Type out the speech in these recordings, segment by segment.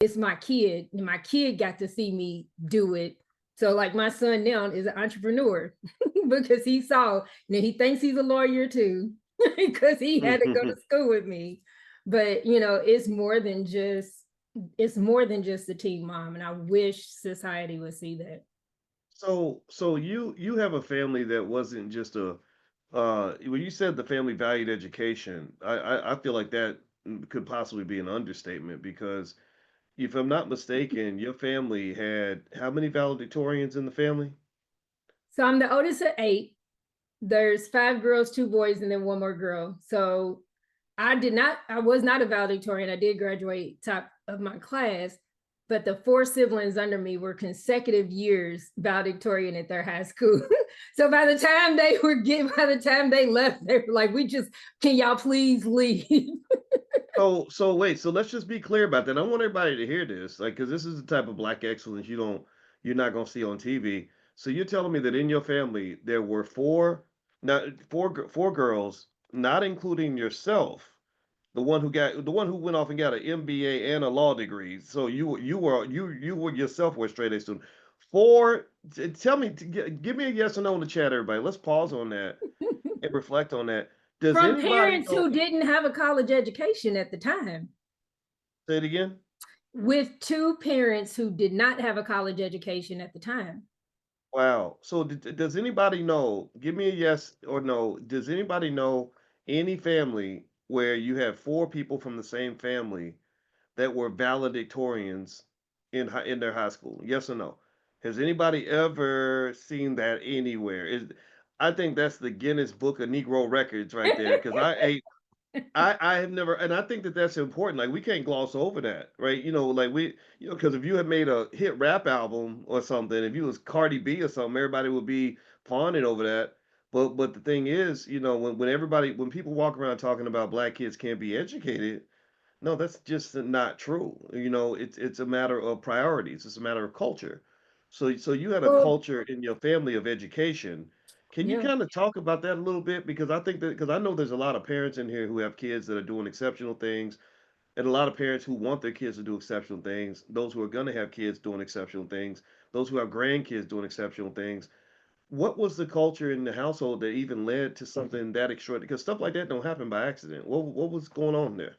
it's my kid, and my kid got to see me do it. So like my son now is an entrepreneur because he saw, he thinks he's a lawyer too, because he had to go to school with me. But it's more than just a teen mom. And I wish society would see that. So you have a family that wasn't just a when you said the family valued education, I feel like that could possibly be an understatement because if I'm not mistaken, your family had how many valedictorians in the family? So I'm the oldest of 8. There's 5 girls, 2 boys, and then one more girl. So I was not a valedictorian. I did graduate top of my class, but the 4 siblings under me were consecutive years valedictorian at their high school. So by the time they left, they were like, can y'all please leave? So wait, so let's just be clear about that. I want everybody to hear this, like, because this is the type of black excellence you're not gonna see on TV. So you're telling me that in your family there were not four girls, not including yourself, the one who went off and got an MBA and a law degree. So you were yourself were a straight A student. Tell me, give me a yes or no in the chat, everybody. Let's pause on that and reflect on that. Does From anybody parents know? who didn't have a college education at the time. Say it again. With 2 parents who did not have a college education at the time. Wow. So does anybody know? Give me a yes or no. Does anybody know any family where you have 4 people from the same family that were valedictorians in their high school? Yes or no? Has anybody ever seen that anywhere? I think that's the Guinness Book of Negro Records right there because I have never, and I think that that's important. Like we can't gloss over that, right? Like because if you had made a hit rap album or something, if you was Cardi B or something, everybody would be fawning over that. But the thing is, when people walk around talking about black kids can't be educated, no, that's just not true. It's a matter of priorities. It's a matter of culture. So you had a Well, culture in your family of education. Can you yeah. kind of talk about that a little bit? Because I know there's a lot of parents in here who have kids that are doing exceptional things, and a lot of parents who want their kids to do exceptional things, those who are going to have kids doing exceptional things, those who have grandkids doing exceptional things. What was the culture in the household that even led to something that extraordinary? Because stuff like that don't happen by accident. What was going on there?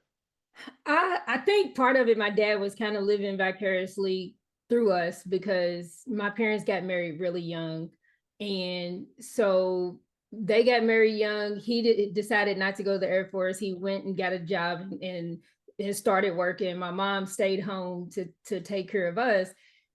I think part of it, my dad was kind of living vicariously through us because my parents got married really young. And so they got married young. Decided not to go to the Air Force. He went and got a job and started working. My mom stayed home to take care of us.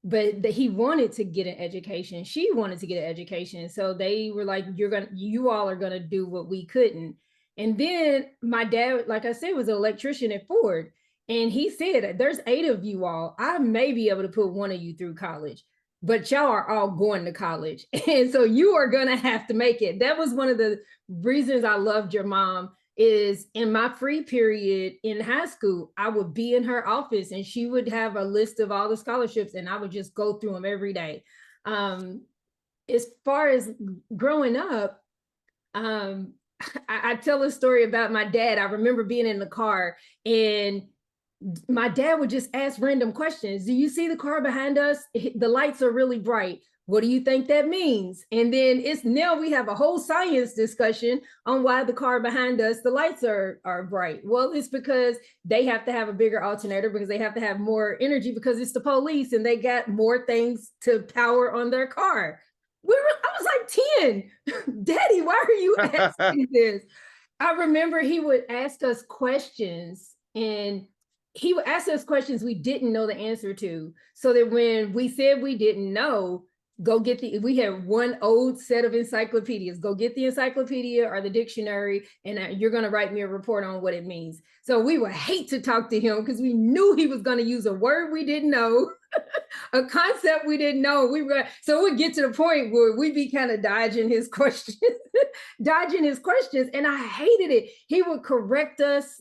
But he wanted to get an education. She wanted to get an education. So they were like, you all are gonna do what we couldn't. And then my dad, like I said, was an electrician at Ford. And he said, there's 8 of you all. I may be able to put one of you through college, but y'all are all going to college. And so you are going to have to make it. That was one of the reasons I loved your mom is in my free period in high school, I would be in her office and she would have a list of all the scholarships and I would just go through them every day. As far as growing up, um, I tell a story about my dad. I remember being in the car and my dad would just ask random questions. Do you see the car behind us? The lights are really bright. What do you think that means? And then now we have a whole science discussion on why the car behind us, the lights are bright. Well, it's because they have to have a bigger alternator because they have to have more energy because it's the police and they got more things to power on their car. I was like 10. Daddy, why are you asking this? I remember he would ask us questions and he would ask us questions we didn't know the answer to. So that when we said we didn't know, we had one old set of encyclopedias. Go get the encyclopedia or the dictionary, and you're going to write me a report on what it means. So we would hate to talk to him because we knew he was going to use a word we didn't know, a concept we didn't know. So we'd get to the point where we'd be kind of dodging his questions, and I hated it. He would correct us.